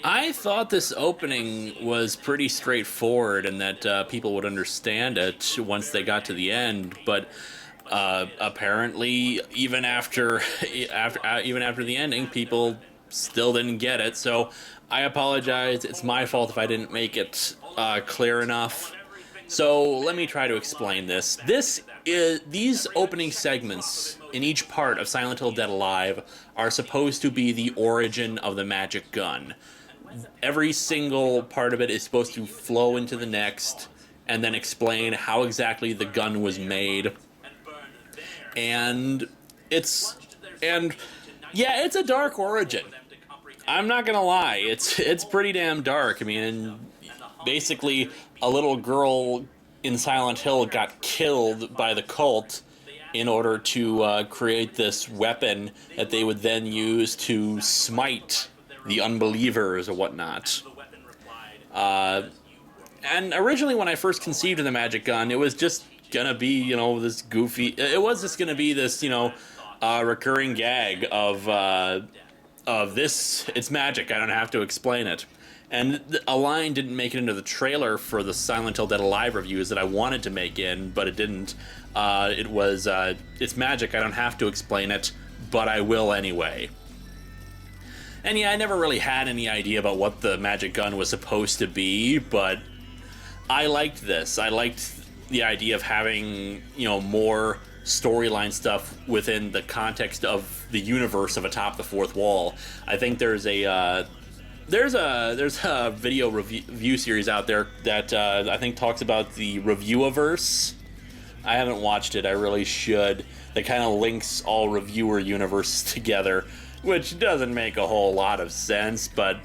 I thought this opening was pretty straightforward and that people would understand it once they got to the end, but apparently, even after even after the ending, people still didn't get it. So I apologize. It's my fault if I didn't make it clear enough. So let me try to explain this. These opening segments in each part of Silent Hill Dead Alive are supposed to be the origin of the magic gun. Every single part of it is supposed to flow into the next and then explain how exactly the gun was made. And it's a dark origin. I'm not gonna lie, it's pretty damn dark. I mean, basically, a little girl in Silent Hill got killed by the cult in order to create this weapon that they would then use to smite the unbelievers or whatnot. And originally, when I first conceived of the magic gun, it was just gonna be, this goofy. It was just gonna be this, recurring gag of this. It's magic. I don't have to explain it. And a line didn't make it into the trailer for the Silent Hill Dead Alive reviews that I wanted to make in, but it didn't. It was, it's magic. I don't have to explain it, but I will anyway. And yeah, I never really had any idea about what the magic gun was supposed to be, but I liked this. I liked the idea of having, more storyline stuff within the context of the universe of Atop the Fourth Wall. I think there's a video review series out there that I think talks about the Reviewiverse. I haven't watched it. I really should. That kind of links all reviewer universes together, which doesn't make a whole lot of sense, but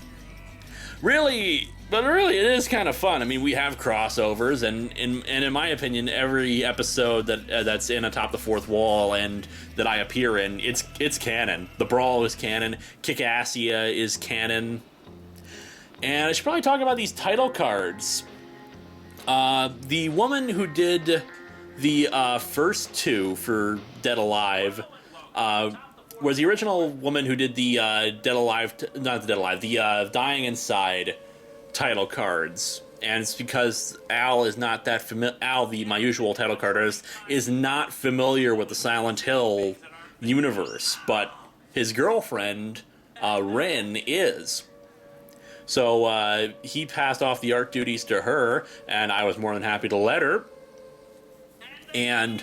really it is kind of fun. I mean, we have crossovers, and in my opinion, every episode that's in Atop the Fourth Wall and that I appear in, it's canon. The Brawl is canon. Kickassia is canon. And I should probably talk about these title cards. The woman who did the first two for Dead Alive was the original woman who did the the Dying Inside title cards. And it's because Al is not that familiar. Al, my usual title card artist, is not familiar with the Silent Hill universe, but his girlfriend, Ren, is. So he passed off the art duties to her, and I was more than happy to let her. And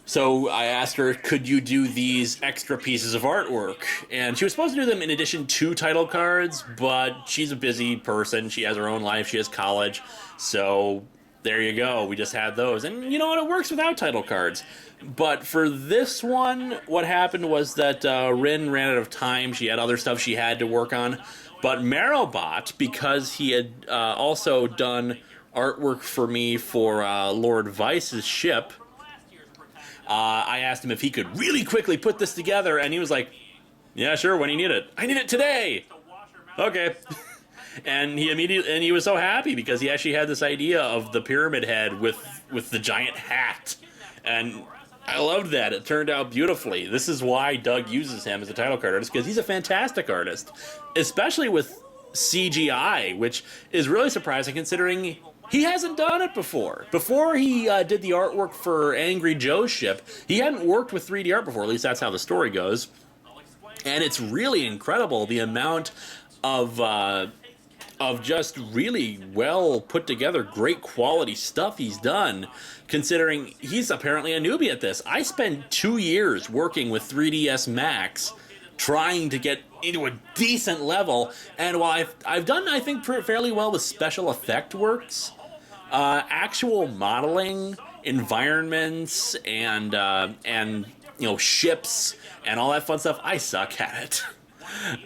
so I asked her, could you do these extra pieces of artwork? And she was supposed to do them in addition to title cards, but she's a busy person. She has her own life. She has college. So there you go. We just had those. And you know what? It works without title cards. But for this one, what happened was that Rin ran out of time. She had other stuff she had to work on. But Marrowbot, because he had also done artwork for me for Lord Vice's ship, I asked him if he could really quickly put this together, and he was like, yeah, sure, when do you need it? I need it today! Okay. And he was so happy because he actually had this idea of the pyramid head with the giant hat. And I loved that. It turned out beautifully. This is why Doug uses him as a title card artist, because he's a fantastic artist, especially with CGI, which is really surprising considering he hasn't done it before. Before he did the artwork for Angry Joe's ship, he hadn't worked with 3D art before. At least that's how the story goes. And it's really incredible the amount of just really well put together, great quality stuff he's done, considering he's apparently a newbie at this. I spent 2 years working with 3ds Max trying to get into a decent level, and while I've done, I think, fairly well with special effect works, actual modeling, environments, and ships, and all that fun stuff, I suck at it.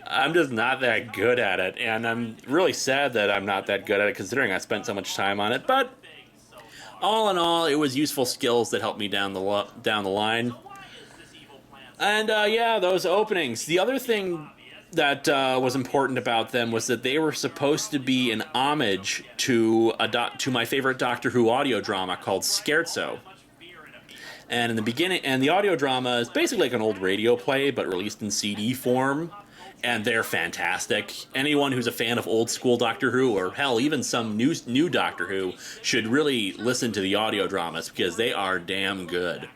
I'm just not that good at it, and I'm really sad that I'm not that good at it considering I spent so much time on it, but all in all, it was useful skills that helped me down the line. And yeah, those openings. The other thing that was important about them was that they were supposed to be an homage to my favorite Doctor Who audio drama called Scherzo. And in the beginning, and the audio drama is basically like an old radio play, but released in CD form. And they're fantastic. Anyone who's a fan of old school Doctor Who, or hell, even some new Doctor Who, should really listen to the audio dramas because they are damn good.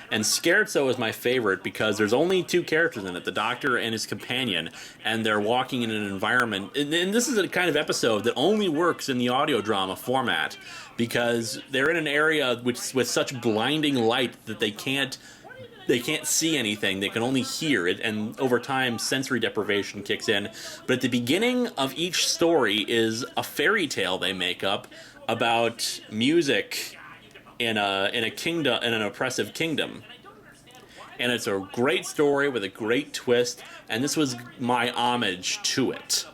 And Scherzo is my favorite because there's only two characters in it, the Doctor and his companion, and they're walking in an environment. And this is a kind of episode that only works in the audio drama format because they're in an area with such blinding light that they can't see anything. They can only hear it, and over time, sensory deprivation kicks in. But at the beginning of each story is a fairy tale they make up about music in a kingdom, in an oppressive kingdom. And it's a great story with a great twist, and this was my homage to it.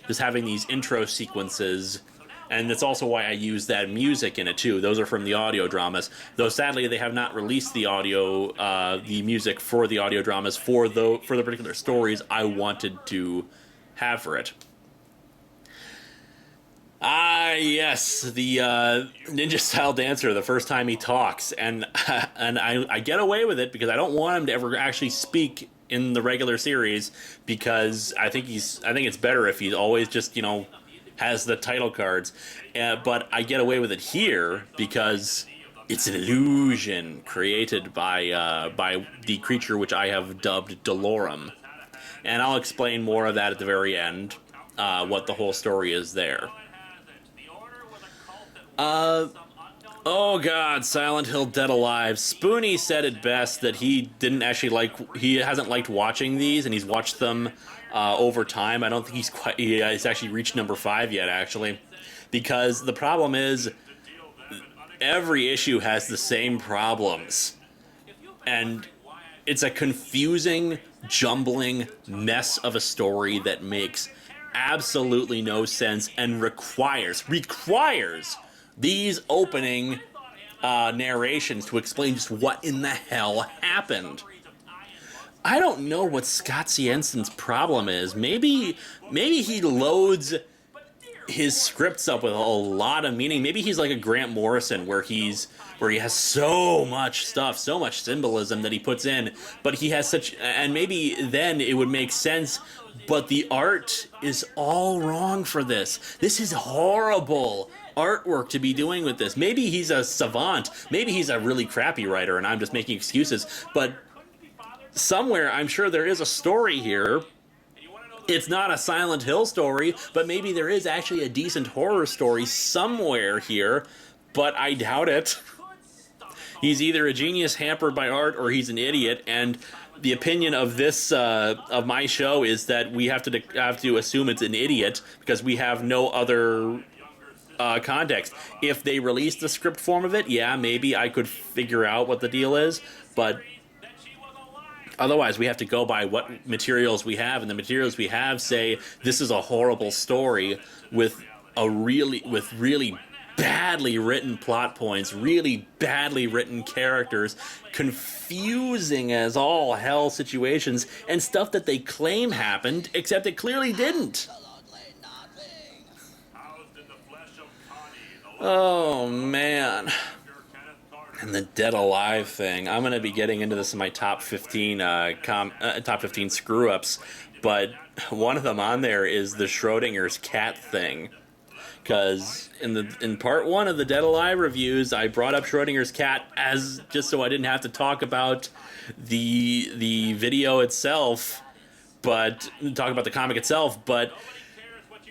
Just having these intro sequences, and that's also why I use that music in it too. Those are from the audio dramas, though sadly they have not released the the music for the audio dramas for the particular stories I wanted to have for it. Yes, the ninja style dancer, the first time he talks, and I get away with it because I don't want him to ever actually speak in the regular series, because I think it's better if he's always just, has the title cards. But I get away with it here because it's an illusion created by the creature which I have dubbed Delorum. And I'll explain more of that at the very end, what the whole story is there. Oh god, Silent Hill Dead Alive. Spoonie said it best that he hasn't liked watching these, and he's watched them over time. I don't think he's actually reached number 5 yet, actually. Because the problem is, every issue has the same problems. And it's a confusing, jumbling mess of a story that makes absolutely no sense and requires these opening narrations to explain just what in the hell happened. I don't know what Scott Jensen's problem is. Maybe he loads his scripts up with a lot of meaning. Maybe he's like a Grant Morrison, where he has so much stuff, so much symbolism that he puts in, but he has and maybe then it would make sense. But the art is all wrong for this. This is horrible artwork to be doing with this. Maybe he's a savant. Maybe he's a really crappy writer and I'm just making excuses. But somewhere, I'm sure there is a story here. It's not a Silent Hill story, but maybe there is actually a decent horror story somewhere here, but I doubt it. He's either a genius hampered by art or he's an idiot, and the opinion of this of my show is that we have to assume it's an idiot because we have no other context. If they released the script form of it, yeah, maybe I could figure out what the deal is, but otherwise we have to go by what materials we have, and the materials we have say this is a horrible story with really badly written plot points, really badly written characters, confusing as all hell situations, and stuff that they claim happened, except it clearly didn't. Oh, man. And the Dead Alive thing. I'm going to be getting into this in my top 15 top 15 screw-ups, but one of them on there is the Schrodinger's cat thing. Because in part 1 of the Dead Alive reviews, I brought up Schrodinger's cat as just so I didn't have to talk about the video itself, but talk about the comic itself. But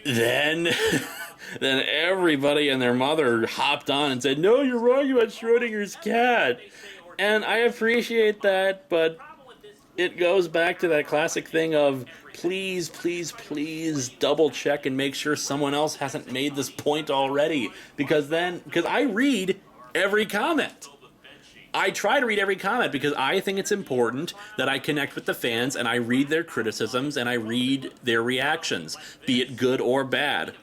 then then everybody and their mother hopped on and said, "No, you're wrong about Schrodinger's cat," and I appreciate that, but it goes back to that classic thing of please, please, please double check and make sure someone else hasn't made this point already. Because I read every comment. I try to read every comment because I think it's important that I connect with the fans and I read their criticisms and I read their reactions, be it good or bad.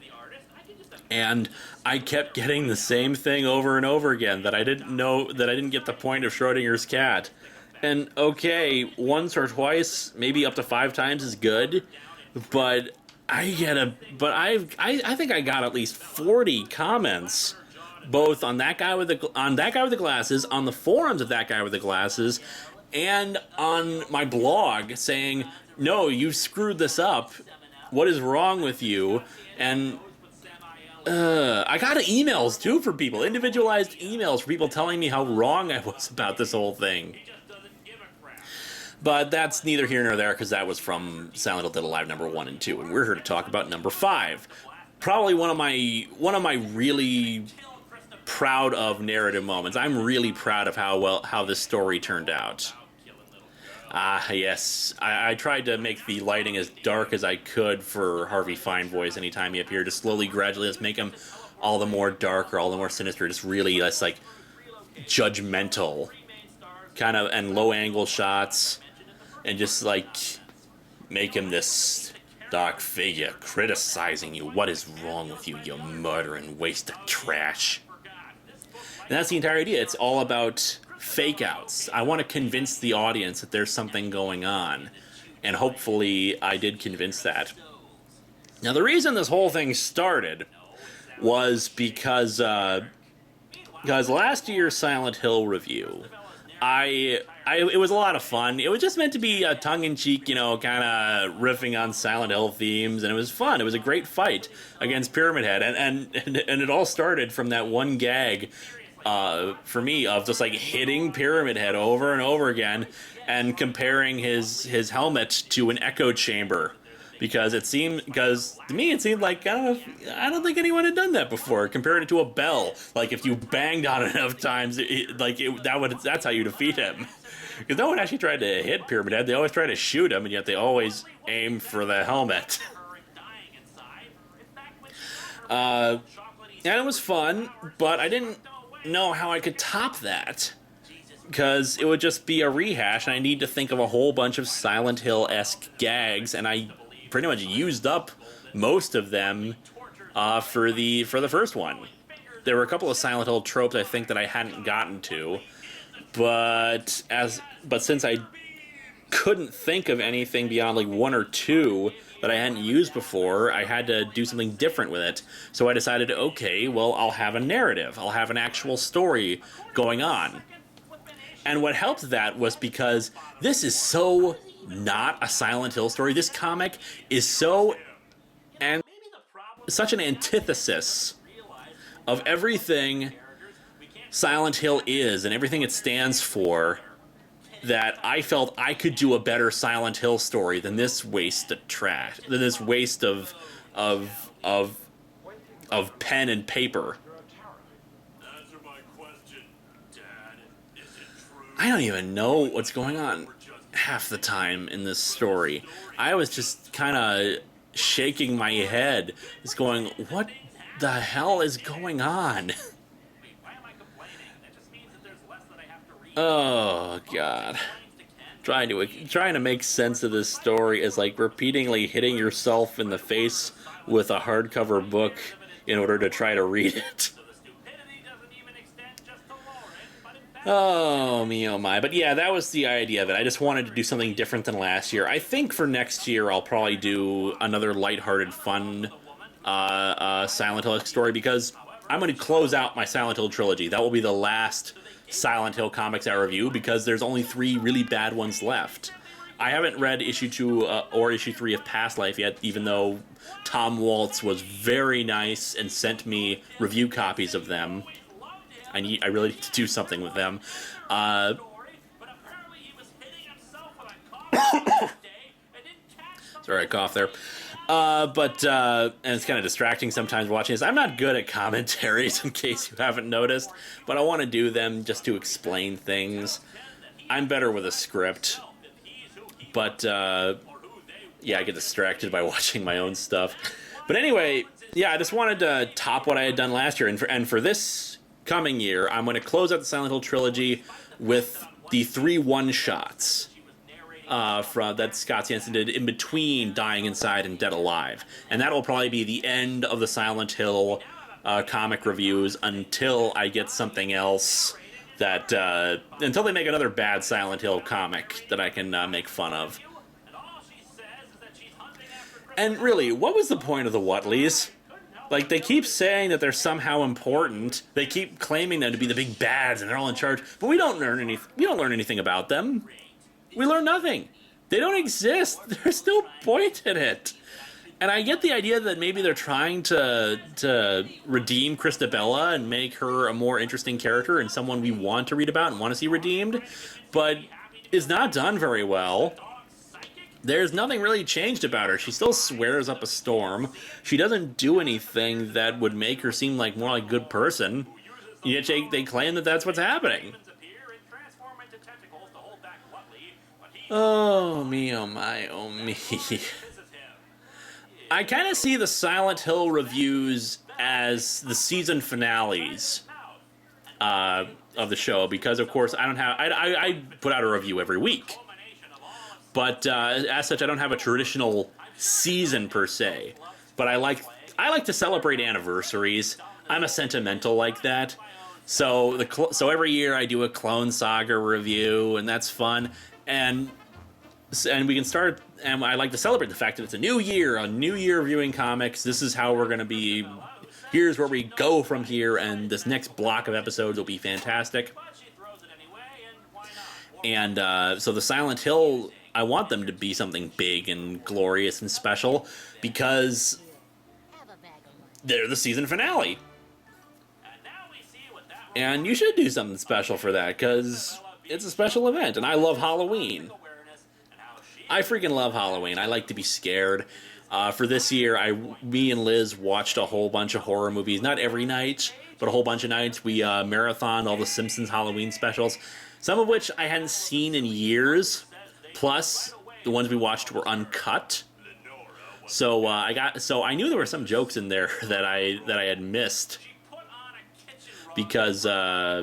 And I kept getting the same thing over and over again, that I didn't get the point of Schrodinger's cat. And okay, once or twice, maybe up to 5 times is good, but I think I got at least 40 comments both on that guy with the glasses, on the forums of that guy with the glasses, and on my blog saying, "No, you screwed this up. What is wrong with you?" And I got emails too from people, individualized emails from people telling me how wrong I was about this whole thing. But that's neither here nor there, because that was from Silent Hill Dead Alive number 1 and 2, and we're here to talk about number 5. Probably one of my really proud of narrative moments. I'm really proud of how this story turned out. Yes, I tried to make the lighting as dark as I could for Harvey Feinvoice anytime he appeared, to slowly, gradually, just make him all the more darker, all the more sinister, just really less like judgmental, kind of, and low angle shots. And just, like, make him this dark figure criticizing you. What is wrong with you, you murdering waste of trash? And that's the entire idea. It's all about fake outs. I want to convince the audience that there's something going on. And hopefully I did convince that. Now, the reason this whole thing started was because last year's Silent Hill review, it was a lot of fun. It was just meant to be a tongue-in-cheek, kind of riffing on Silent Hill themes, and it was fun. It was a great fight against Pyramid Head, and it all started from that one gag, for me, of just like hitting Pyramid Head over and over again, and comparing his helmet to an echo chamber. Because to me it seemed like, I don't think anyone had done that before. Compared it to a bell, like if you banged on it enough times, that's how you defeat him. Because no one actually tried to hit Pyramid Head. They always try to shoot him, and yet they always aim for the helmet. And it was fun, but I didn't know how I could top that. Because it would just be a rehash, and I need to think of a whole bunch of Silent Hill-esque gags, and I pretty much used up most of them for the first one. There were a couple of Silent Hill tropes I think that I hadn't gotten to, but since I couldn't think of anything beyond like 1 or 2 that I hadn't used before, I had to do something different with it. So I decided, okay, well, I'll have a narrative. I'll have an actual story going on. And what helped that was because this is so not a Silent Hill story. This comic is such an antithesis of everything Silent Hill is and everything it stands for, that I felt I could do a better Silent Hill story than this waste of trash, than this waste of pen and paper. I don't even know what's going on half the time in this story. I was just kind of shaking my head, just going, what the hell is going on? Oh, God. Trying to make sense of this story is like repeatedly hitting yourself in the face with a hardcover book in order to try to read it. Oh, me, oh my. But yeah, that was the idea of it. I just wanted to do something different than last year. I think for next year, I'll probably do another lighthearted, fun Silent Hill story, because I'm going to close out my Silent Hill trilogy. That will be the last Silent Hill comics I review, because there's only 3 really bad ones left. I haven't read issue 2 or issue 3 of Past Life yet, even though Tom Waltz was very nice and sent me review copies of them. I really need to do something with them. Sorry, I coughed there. And it's kind of distracting sometimes watching this. I'm not good at commentaries, in case you haven't noticed, but I want to do them just to explain things. I'm better with a script, but yeah, I get distracted by watching my own stuff. But anyway, yeah, I just wanted to top what I had done last year, and for this coming year, I'm going to close out the Silent Hill trilogy with the 3 one-shots that Scott Jensen did in between Dying Inside and Dead Alive. And that will probably be the end of the Silent Hill comic reviews until I get something else that... until they make another bad Silent Hill comic that I can make fun of. And really, what was the point of the Whatleys? Like, they keep saying that they're somehow important. They keep claiming them to be the big bads and they're all in charge. But we don't learn anything about them. We learn nothing. They don't exist. There's no point in it. And I get the idea that maybe they're trying to redeem Christabella and make her a more interesting character and someone we want to read about and want to see redeemed. But it's not done very well. There's nothing really changed about her. She still swears up a storm. She doesn't do anything that would make her seem like more like a good person. Yet they claim that that's what's happening. Oh me, oh my, oh me. I kind of see the Silent Hill reviews as the season finales of the show because, of course, I put out a review every week. But as such, I don't have a traditional season per se. But I like to celebrate anniversaries. I'm a sentimental like that. So every year I do a Clone Saga review, and that's fun. And we can start. And I like to celebrate the fact that it's a new year reviewing comics. This is how we're going to be. Here's where we go from here, and this next block of episodes will be fantastic. And so the Silent Hill, I want them to be something big and glorious and special because they're the season finale. And you should do something special for that because it's a special event. And I love Halloween. I freaking love Halloween. I like to be scared. For this year, me and Liz watched a whole bunch of horror movies. Not every night, but a whole bunch of nights. We marathoned all the Simpsons Halloween specials, some of which I hadn't seen in years. Plus, the ones we watched were uncut. So I knew there were some jokes in there that I had missed because I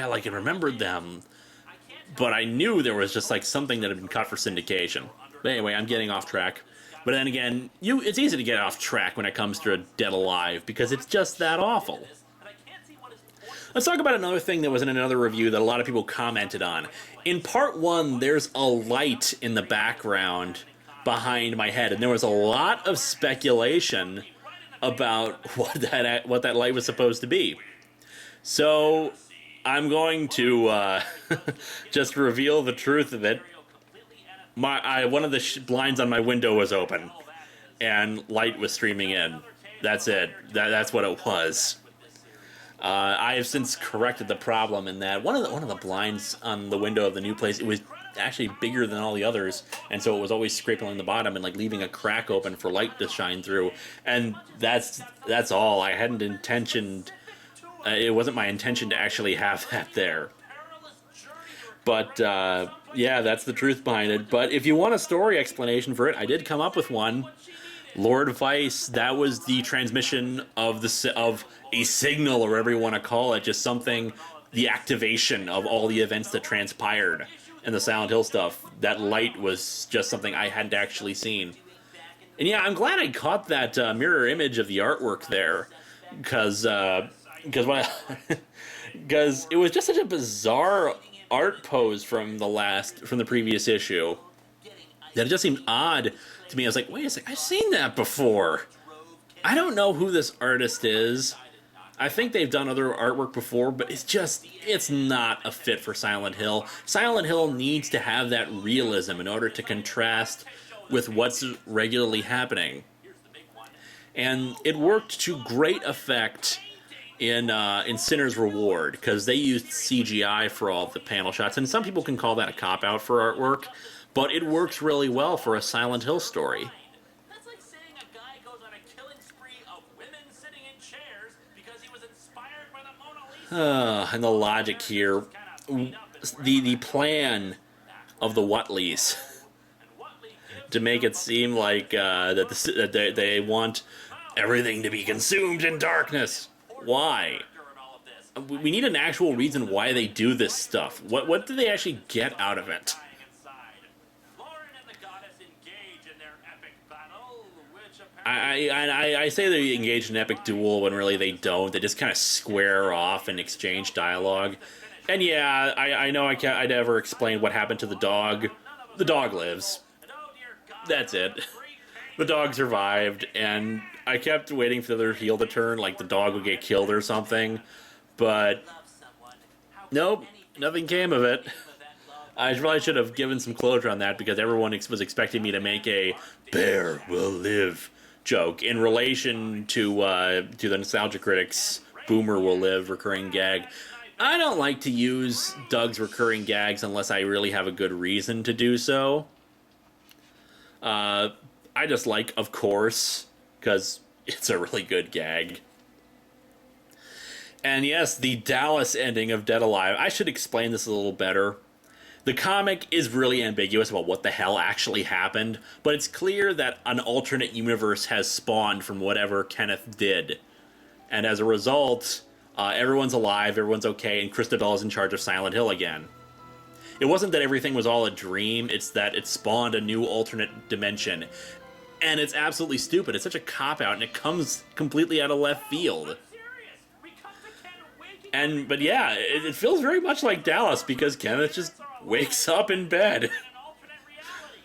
like remembered them. But I knew there was just like something that had been cut for syndication. But anyway, I'm getting off track. But then again, it's easy to get off track when it comes to Dead Alive because it's just that awful. Let's talk about another thing that was in another review that a lot of people commented on. In part 1, there's a light in the background behind my head, and there was a lot of speculation about what that light was supposed to be. So I'm going to just reveal the truth of it. One of the blinds on my window was open, and light was streaming in. That's it. That's what it was. I have since corrected the problem in that one of the blinds on the window of the new place, it was actually bigger than all the others, and so it was always scraping along the bottom and like leaving a crack open for light to shine through. And that's all. I hadn't intentioned. It wasn't my intention to actually have that there. But yeah, that's the truth behind it. But if you want a story explanation for it, I did come up with one. Lord Vice, that was the transmission of a signal, or whatever you want to call it, just something, the activation of all the events that transpired in the Silent Hill stuff. That light was just something I hadn't actually seen. And yeah, I'm glad I caught that mirror image of the artwork there, because it was just such a bizarre art pose from the previous issue that it just seemed odd to me. I was like, wait a second, I've seen that before. I don't know who this artist is. I think they've done other artwork before, but it's not a fit for Silent Hill. Silent Hill needs to have that realism in order to contrast with what's regularly happening. And it worked to great effect in Sinner's Reward, because they used CGI for all the panel shots, and some people can call that a cop-out for artwork, but it works really well for a Silent Hill story. That's like saying a guy goes on a killing spree of women sitting in chairs because he was inspired by the Mona Lisa. And the logic here, the plan of the Whatleys to make it seem like that they want everything to be consumed in darkness. Why? We need an actual reason why they do this stuff. What do they actually get out of it? I say they engage in an epic duel when really they don't. They just kind of square off and exchange dialogue. And yeah, I know I never explained what happened to the dog. The dog lives. That's it. The dog survived, and I kept waiting for the heel to turn, like the dog would get killed or something. But Love someone. How can nope, anything nothing came of it. name of that love I really should have given some closure on that because everyone was expecting me to make a "bear will live" joke in relation to the nostalgia critics' "boomer will live" recurring gag. I don't like to use Doug's recurring gags unless I really have a good reason to do so. I just like, of course, because it's a really good gag. And yes, the Dallas ending of Dead Alive. I should explain this a little better. The comic is really ambiguous about what the hell actually happened, but it's clear that an alternate universe has spawned from whatever Kenneth did. And as a result, everyone's alive, everyone's okay, and Christabel is in charge of Silent Hill again. It wasn't that everything was all a dream, it's that it spawned a new alternate dimension. And it's absolutely stupid. It's such a cop-out, and it comes completely out of left field. serious? We come to Ken waking up But yeah, it feels very much like Dallas because Kenneth just wakes up in bed. in an alternate reality.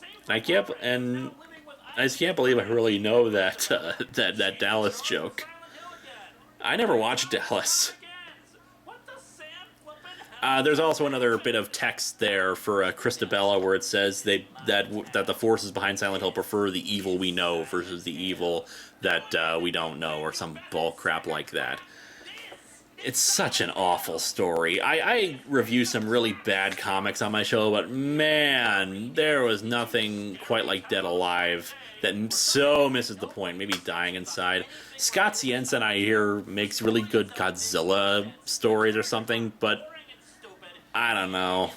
Same I can't, and living with I just can't believe I really know that that Dallas joke. Silent Hill again. I never watched Dallas. What the Sam flippin' hell? There's also another bit of text there for Christabella where it says that the forces behind Silent Hill prefer the evil we know versus the evil that we don't know, or some bull crap like that. It's such an awful story. I review some really bad comics on my show, but man, there was nothing quite like Dead Alive that so misses the point, maybe dying inside. Scott Siensen, I hear, makes really good Godzilla stories or something, but Boring and stupid. I don't know.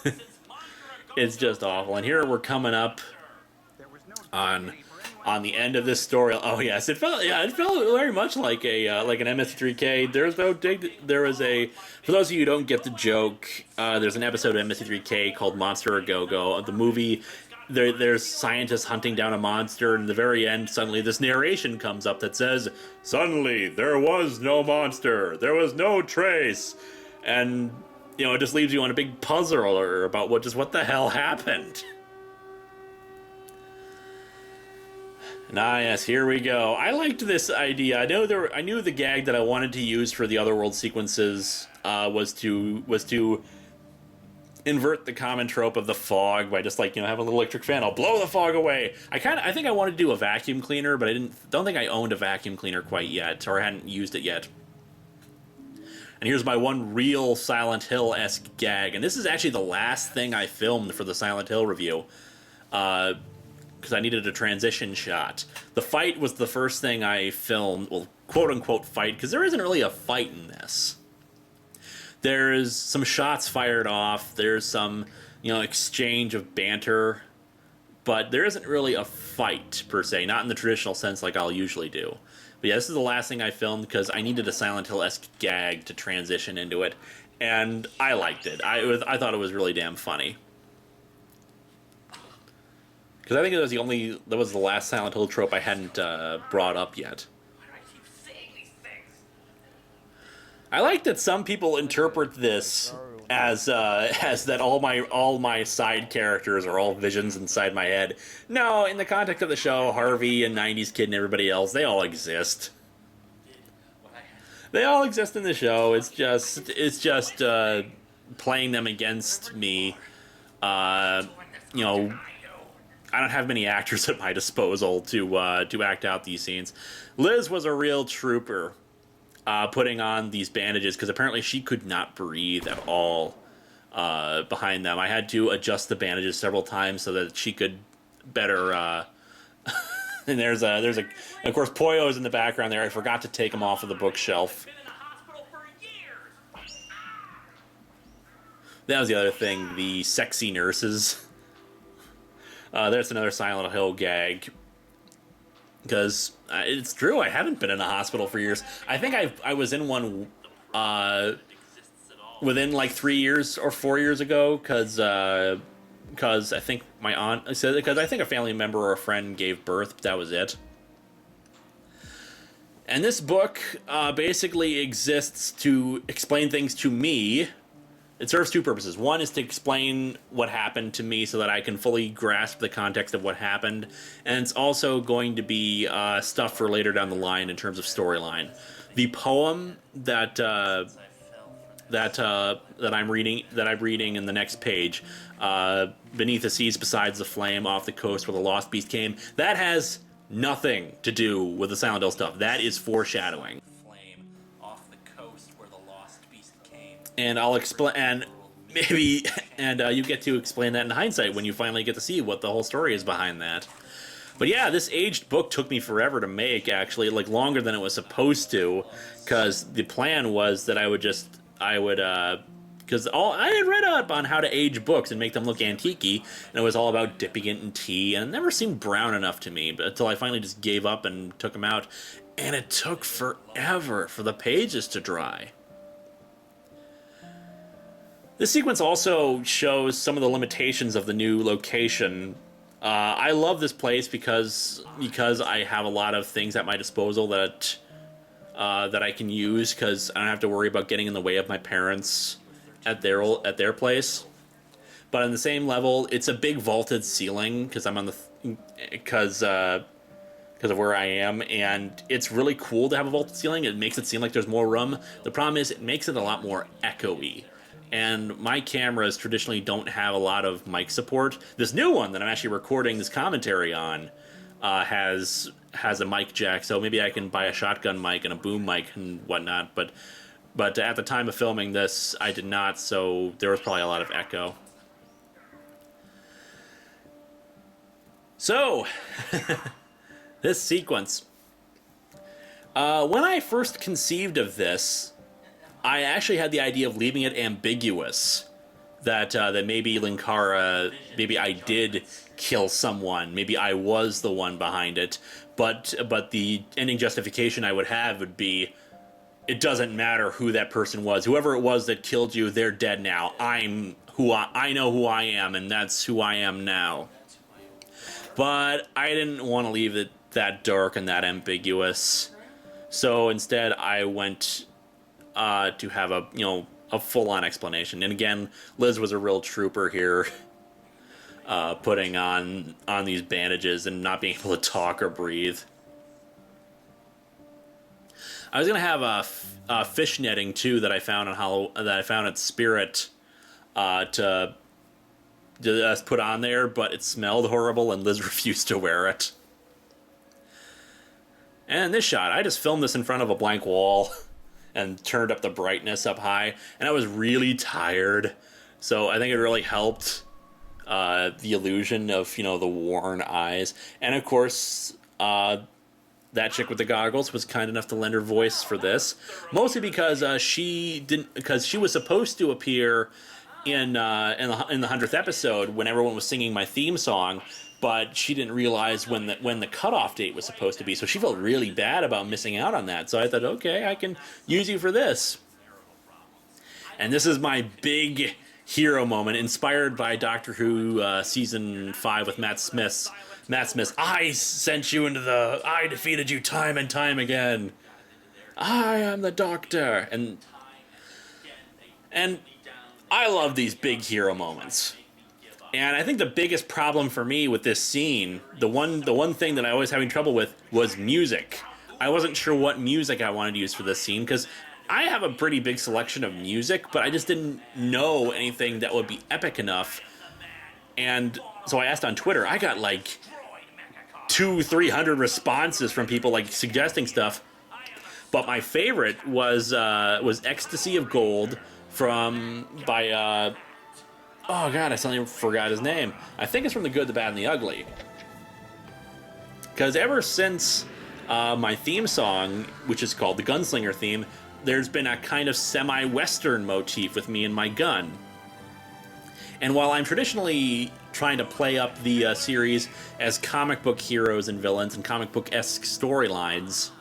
The biggest blow since Monster and It's just awful. And here we're coming up on the end of this story. Oh yes, it felt very much like an MS3K. There's no dig. There was a, for those of you who don't get the joke, there's an episode of MS3K called Monster a Go Go. The movie, there's scientists hunting down a monster, and at the very end, suddenly this narration comes up that says, "Suddenly there was no monster, there was no trace," and it just leaves you on a big puzzle about what the hell happened. Yes, here we go. I liked this idea. I knew the gag that I wanted to use for the Otherworld sequences was to invert the common trope of the fog by just have a little electric fan. I'll blow the fog away. I think I wanted to do a vacuum cleaner, but don't think I owned a vacuum cleaner quite yet, or I hadn't used it yet. And here's my one real Silent Hill-esque gag, and this is actually the last thing I filmed for the Silent Hill review. Because I needed a transition shot. The fight was the first thing I filmed, well, quote-unquote fight, because there isn't really a fight in this. There's some shots fired off, there's some, exchange of banter, but there isn't really a fight, per se, not in the traditional sense like I'll usually do. But yeah, this is the last thing I filmed because I needed a Silent Hill-esque gag to transition into it, and I liked it. I thought it was really damn funny. Because I think that was the last Silent Hill trope I hadn't brought up yet. Why do I keep saying these things? I like that some people interpret this as that all my side characters are all visions inside my head. No, in the context of the show, Harvey and 90s Kid and everybody else, they all exist. They all exist in the show. It's just playing them against me. I don't have many actors at my disposal to act out these scenes. Liz was a real trooper, putting on these bandages because apparently she could not breathe at all behind them. I had to adjust the bandages several times so that she could better. And there's a of course Poyo's in the background there. I forgot to take him off of the bookshelf. Been in the hospital for years. That was the other thing. The sexy nurses. There's another Silent Hill gag. Because it's true, I haven't been in a hospital for years. I think I was in one within like 3 years or 4 years ago. Because I think my aunt said, because I think a family member or a friend gave birth. But that was it. And this book basically exists to explain things to me It serves two purposes. One is to explain what happened to me so that I can fully grasp the context of what happened, and it's also going to be stuff for later down the line in terms of storyline. The poem that I'm reading in the next page, beneath the seas, besides the flame, off the coast where the lost beast came. That has nothing to do with the Silent Hill stuff. That is foreshadowing. Flame off the coast where the lost beast came. And I'll explain, and maybe, and you get to explain that in hindsight when you finally get to see what the whole story is behind that. But yeah, this aged book took me forever to make, actually, like longer than it was supposed to, because the plan was that because I had read up on how to age books and make them look antique-y, and it was all about dipping it in tea, and it never seemed brown enough to me, but until I finally just gave up and took them out, and it took forever for the pages to dry. This sequence also shows some of the limitations of the new location. I love this place because I have a lot of things at my disposal that I can use, because I don't have to worry about getting in the way of my parents at their place. But on the same level, it's a big vaulted ceiling because I'm on the because of where I am, and it's really cool to have a vaulted ceiling. It makes it seem like there's more room. The problem is it makes it a lot more echoey. And my cameras traditionally don't have a lot of mic support. This new one that I'm actually recording this commentary on has a mic jack, so maybe I can buy a shotgun mic and a boom mic and whatnot. But at the time of filming this, I did not, so there was probably a lot of echo. So, this sequence. When I first conceived of this, I actually had the idea of leaving it ambiguous. That maybe Linkara, maybe I did kill someone, maybe I was the one behind it, but the ending justification I would have would be, it doesn't matter who that person was. Whoever it was that killed you, they're dead now. I know who I am, and that's who I am now. But I didn't want to leave it that dark and that ambiguous. So instead I went to have a full-on explanation. And again, Liz was a real trooper here, putting on these bandages and not being able to talk or breathe. I was gonna have a fish netting too that I found at Spirit to put on there, but it smelled horrible and Liz refused to wear it. And this shot, I just filmed this in front of a blank wall and turned up the brightness up high, and I was really tired, so I think it really helped the illusion of, the worn eyes. And of course, that chick with the goggles was kind enough to lend her voice for this, mostly because she was supposed to appear in the 100th episode when everyone was singing my theme song, but she didn't realize when the cutoff date was supposed to be, so she felt really bad about missing out on that. So I thought, okay, I can use you for this. And this is my big hero moment, inspired by Doctor Who season 5 with Matt Smith's. I defeated you time and time again. I am the Doctor, and I love these big hero moments. And I think the biggest problem for me with this scene, the one thing that I was having trouble with, was music. I wasn't sure what music I wanted to use for this scene, because I have a pretty big selection of music, but I just didn't know anything that would be epic enough. And so I asked on Twitter. I got like 200-300 responses from people like suggesting stuff. But my favorite was Ecstasy of Gold by oh god, I suddenly forgot his name. I think it's from The Good, the Bad, and the Ugly. Because ever since my theme song, which is called the Gunslinger theme, there's been a kind of semi-Western motif with me and my gun. And while I'm traditionally trying to play up the series as comic book heroes and villains and comic book-esque storylines,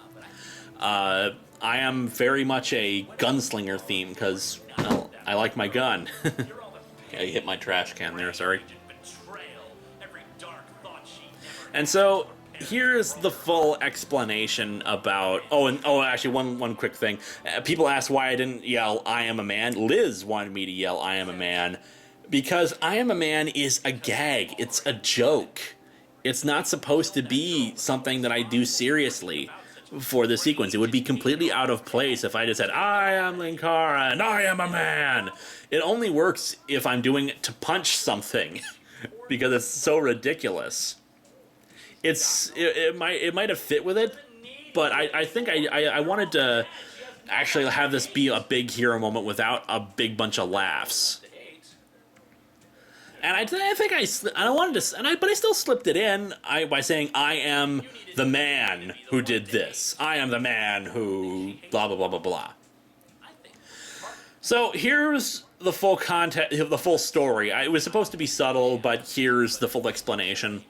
I am very much a gunslinger theme because, well, I like my gun. I hit my trash can there, sorry. And so here's the full explanation about. Actually, one quick thing. People ask why I didn't yell "I am a man." Liz wanted me to yell "I am a man" because "I am a man" is a gag. It's a joke. It's not supposed to be something that I do seriously for the sequence. It would be completely out of place if I just said, "I am Linkara and I am a man." It only works if I'm doing it to punch something because it's so ridiculous. It might have fit with it, but I think I wanted to actually have this be a big hero moment without a big bunch of laughs. And I think I wanted to, but I still slipped it in by saying I am the man who did this. I am the man who blah blah blah blah blah. So here's the full content, the full story. It was supposed to be subtle, but here's the full explanation.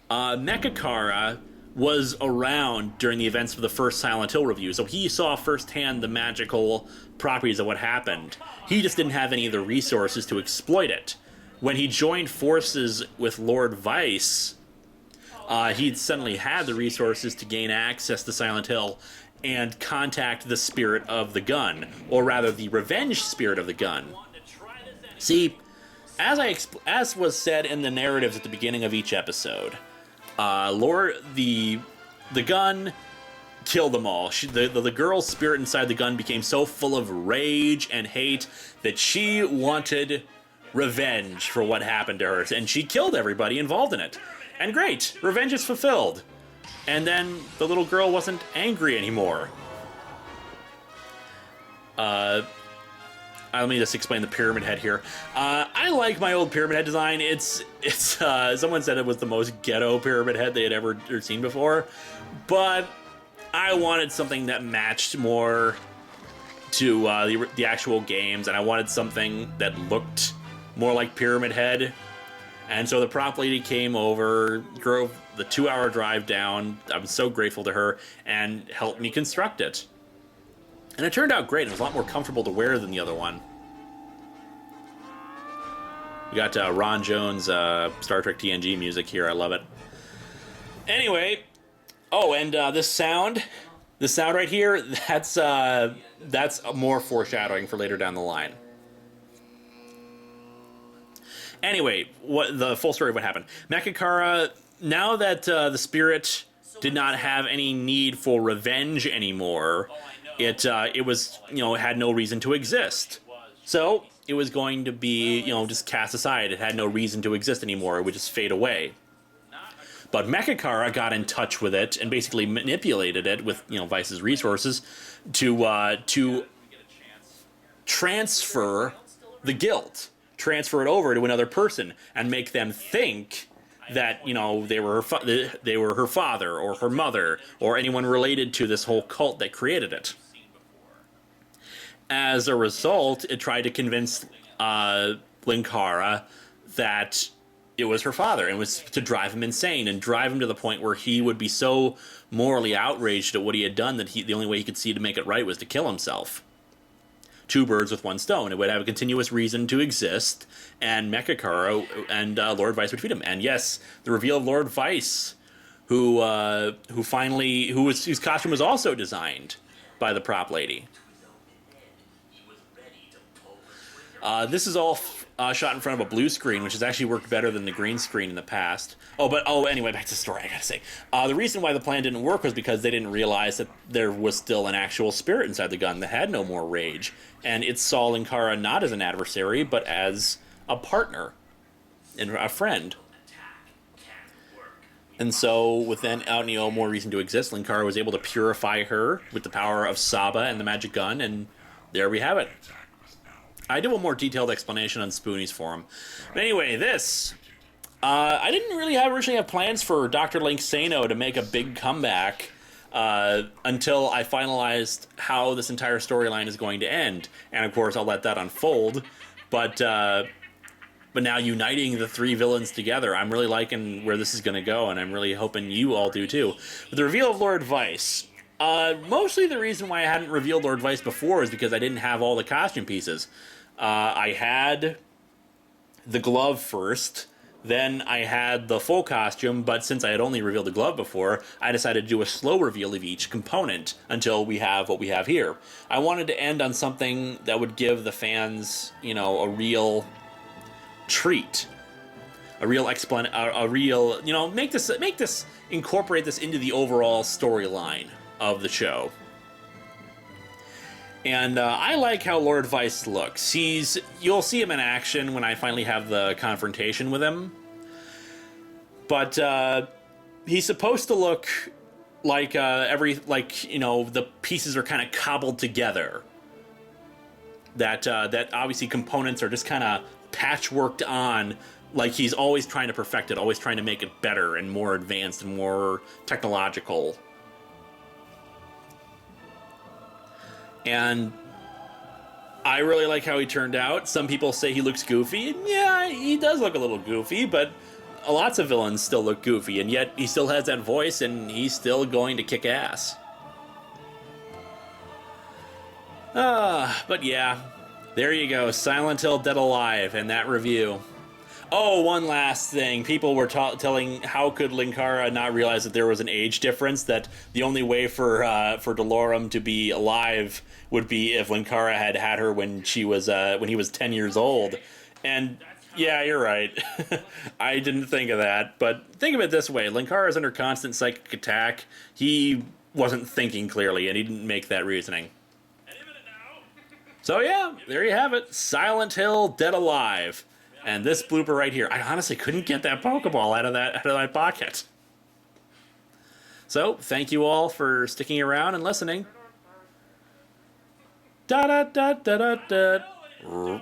Mechakara was around during the events of the first Silent Hill review, so he saw firsthand the magical properties of what happened. He just didn't have any of the resources to exploit it. When he joined forces with Lord Vice, he suddenly had the resources to gain access to Silent Hill and contact the spirit of the gun, or rather the revenge spirit of the gun. See, as was said in the narratives at the beginning of each episode, the gun killed them all. The girl's spirit inside the gun became so full of rage and hate that she wanted revenge for what happened to her, and she killed everybody involved in it. And great, revenge is fulfilled. And then the little girl wasn't angry anymore. Let me just explain the pyramid head here. I like my old pyramid head design. It's someone said it was the most ghetto pyramid head they had ever seen before, but I wanted something that matched more to the actual games, and I wanted something that looked more like Pyramid Head. And so the prop lady came over, drove the 2-hour drive down. I was so grateful to her, and helped me construct it. And it turned out great. It was a lot more comfortable to wear than the other one. We got Ron Jones' Star Trek TNG music here. I love it. Anyway, and this sound right here, that's more foreshadowing for later down the line. Anyway, the full story of what happened. Mechakara, now that the spirit did not have any need for revenge anymore, it was, had no reason to exist. So it was going to be, just cast aside. It had no reason to exist anymore. It would just fade away. But Mechakara got in touch with it and basically manipulated it with, Vice's resources to transfer the guilt. Transfer it over to another person and make them think that they were her father or her mother or anyone related to this whole cult that created it. As a result, it tried to convince Linkara that it was her father, and was to drive him insane and drive him to the point where he would be so morally outraged at what he had done that the only way he could see to make it right was to kill himself. 2 birds with 1 stone. It would have a continuous reason to exist, and Mechakara and Lord Vice would defeat him. And yes, the reveal of Lord Vice, whose costume was also designed by the prop lady. This is all shot in front of a blue screen, which has actually worked better than the green screen in the past. Anyway, back to the story, I gotta say. The reason why the plan didn't work was because they didn't realize that there was still an actual spirit inside the gun that had no more rage. And it saw Linkara not as an adversary, but as a partner and a friend. And so, without no more reason to exist, Linkara was able to purify her with the power of Saba and the magic gun, and there we have it. I did a more detailed explanation on Spoonie's forum. But anyway, this. I didn't really originally have plans for Dr. Link Sano to make a big comeback until I finalized how this entire storyline is going to end. And of course, I'll let that unfold. But now uniting the 3 villains together, I'm really liking where this is going to go, and I'm really hoping you all do too. With the reveal of Lord Vice. Mostly the reason why I hadn't revealed Lord Vice before is because I didn't have all the costume pieces. I had the glove first, Then I had the full costume, but since I had only revealed the glove before, I decided to do a slow reveal of each component until we have what we have here. I wanted to end on something that would give the fans, a real treat, a real make this incorporate this into the overall storyline of the show. And I like how Lord Weiss looks. You'll see him in action when I finally have the confrontation with him. But he's supposed to look like the pieces are kind of cobbled together. That obviously components are just kind of patchworked on, like he's always trying to perfect it, always trying to make it better and more advanced and more technological. And I really like how he turned out. Some people say he looks goofy. And yeah, he does look a little goofy, but lots of villains still look goofy, and yet he still has that voice, and he's still going to kick ass. But yeah, there you go. Silent Hill Dead Alive, and that review. Oh, one last thing. People were telling how could Linkara not realize that there was an age difference, that the only way for Dolorum to be alive would be if Linkara had her when he was 10 years old. And yeah, you're right. I didn't think of that. But think of it this way. Linkara is under constant psychic attack. He wasn't thinking clearly, and he didn't make that reasoning. So yeah, there you have it. Silent Hill Dead Alive. And this blooper right here, I honestly couldn't get that Pokeball out of my pocket. So, thank you all for sticking around and listening. Da da da da da da.